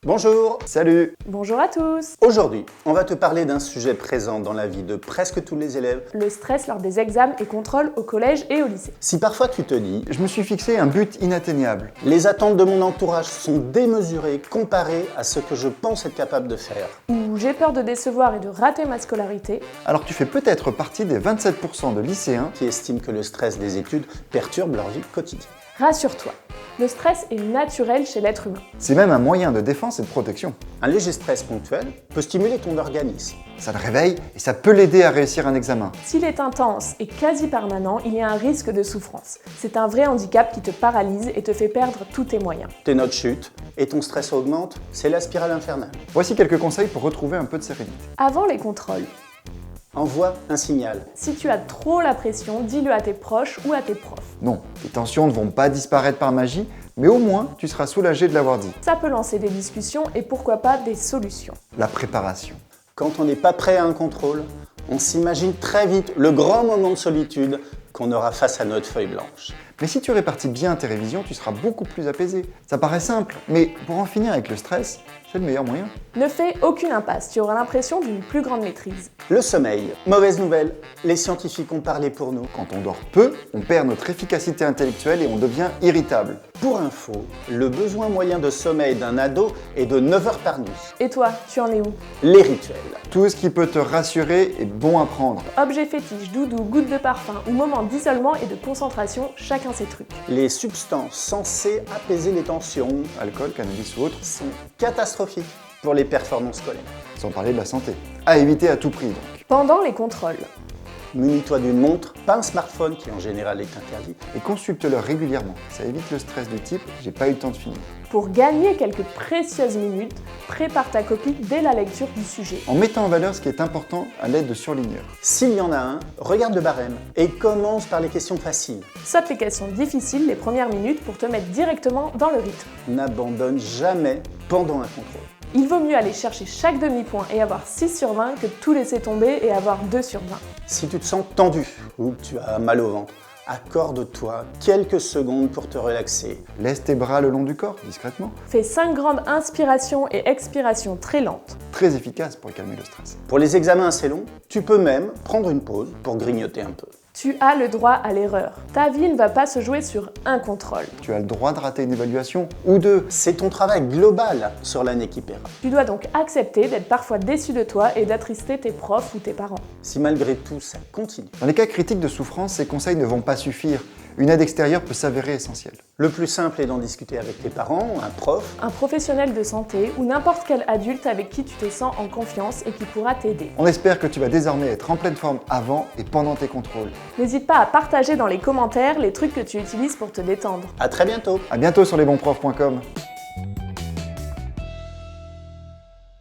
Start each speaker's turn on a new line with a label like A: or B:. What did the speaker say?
A: Bonjour.
B: Salut.
C: Bonjour à tous.
A: Aujourd'hui, on va te parler d'un sujet présent dans la vie de presque tous les élèves.
C: Le stress lors des examens et contrôles au collège et au lycée.
A: Si parfois tu te dis
B: Je me suis fixé un but inatteignable.
A: « Les attentes de mon entourage sont démesurées comparées à ce que je pense être capable de faire.
C: Ou j'ai peur de décevoir et de rater ma scolarité. »
B: Alors tu fais peut-être partie des 27% de lycéens »
A: qui estiment que le stress des études perturbe leur vie quotidienne.
C: Rassure-toi, le stress est naturel chez l'être humain.
B: C'est même un moyen de défense et de protection.
A: Un léger stress ponctuel peut stimuler ton organisme.
B: Ça le réveille et ça peut l'aider à réussir un examen.
C: S'il est intense et quasi permanent, il y a un risque de souffrance. C'est un vrai handicap qui te paralyse et te fait perdre tous tes moyens.
A: Tes notes chutent et ton stress augmente, c'est la spirale infernale.
B: Voici quelques conseils pour retrouver un peu de sérénité.
C: Avant les contrôles,
A: Envoie un signal.
C: si tu as trop la pression, dis-le à tes proches ou à tes profs.
B: Non, tes tensions ne vont pas disparaître par magie, mais au moins tu seras soulagé de l'avoir dit.
C: Ça peut lancer des discussions et pourquoi pas des solutions.
B: La préparation.
A: Quand on n'est pas prêt à un contrôle, on s'imagine très vite le grand moment de solitude qu'on aura face à notre feuille blanche.
B: Mais si tu répartis bien tes révisions, tu seras beaucoup plus apaisé. Ça paraît simple, mais pour en finir avec le stress, c'est le meilleur moyen.
C: Ne fais aucune impasse, tu auras l'impression d'une plus grande maîtrise.
A: Le sommeil. Mauvaise nouvelle, les scientifiques ont parlé pour nous.
B: Quand on dort peu, on perd notre efficacité intellectuelle et on devient irritable.
A: Pour info, le besoin moyen de sommeil d'un ado est de 9 heures par nuit.
C: Et toi, tu en es où?
A: Les rituels.
B: Tout ce qui peut te rassurer est bon à prendre.
C: Objet fétiche, doudou, goutte de parfum ou moment d'isolement et de concentration, chacun ses trucs.
A: Les substances censées apaiser les tensions
B: Alcool, cannabis ou autre,
A: sont catastrophiques pour les performances scolaires.
B: sans parler de la santé. À éviter à tout prix donc.
C: Pendant les contrôles,
A: Munis-toi d'une montre, pas un smartphone qui en général est interdit.
B: Et consulte-le régulièrement. Ça évite le stress du type « j'ai pas eu le temps de finir ».
C: pour gagner quelques précieuses minutes, prépare ta copie dès la lecture du sujet.
B: En mettant en valeur ce qui est important à l'aide de surligneurs.
A: S'il y en a un, regarde le barème et commence par les questions faciles.
C: Saute les questions difficiles les premières minutes pour te mettre directement dans le rythme.
A: N'abandonne jamais pendant un contrôle.
C: Il vaut mieux aller chercher chaque demi-point et avoir 6 sur 20 que tout laisser tomber et avoir 2 sur 20.
A: Si tu te sens tendu ou que tu as mal au ventre, accorde-toi quelques secondes pour te relaxer.
B: Laisse tes bras le long du corps, discrètement.
C: Fais 5 grandes inspirations et expirations très lentes.
B: Très efficace pour calmer le stress.
A: Pour les examens assez longs, tu peux même prendre une pause pour grignoter un peu.
C: Tu as le droit à l'erreur. Ta vie ne va pas se jouer sur un contrôle.
B: Tu as le droit de rater une évaluation ou deux.
A: C'est ton travail global sur l'année qui paiera.
C: Tu dois donc accepter d'être parfois déçu de toi et d'attrister tes profs ou tes parents.
A: Si malgré tout ça continue,
B: Dans les cas critiques de souffrance, ces conseils ne vont pas suffire. Une aide extérieure peut s'avérer essentielle.
A: le plus simple est d'en discuter avec tes parents, un prof.
C: Un professionnel de santé ou n'importe quel adulte avec qui tu te sens en confiance et qui pourra t'aider.
B: On espère que tu vas désormais être en pleine forme avant et pendant tes contrôles.
C: N'hésite pas à partager dans les commentaires les trucs que tu utilises pour te détendre.
A: À très bientôt.
B: À bientôt sur lesbonsprofs.com.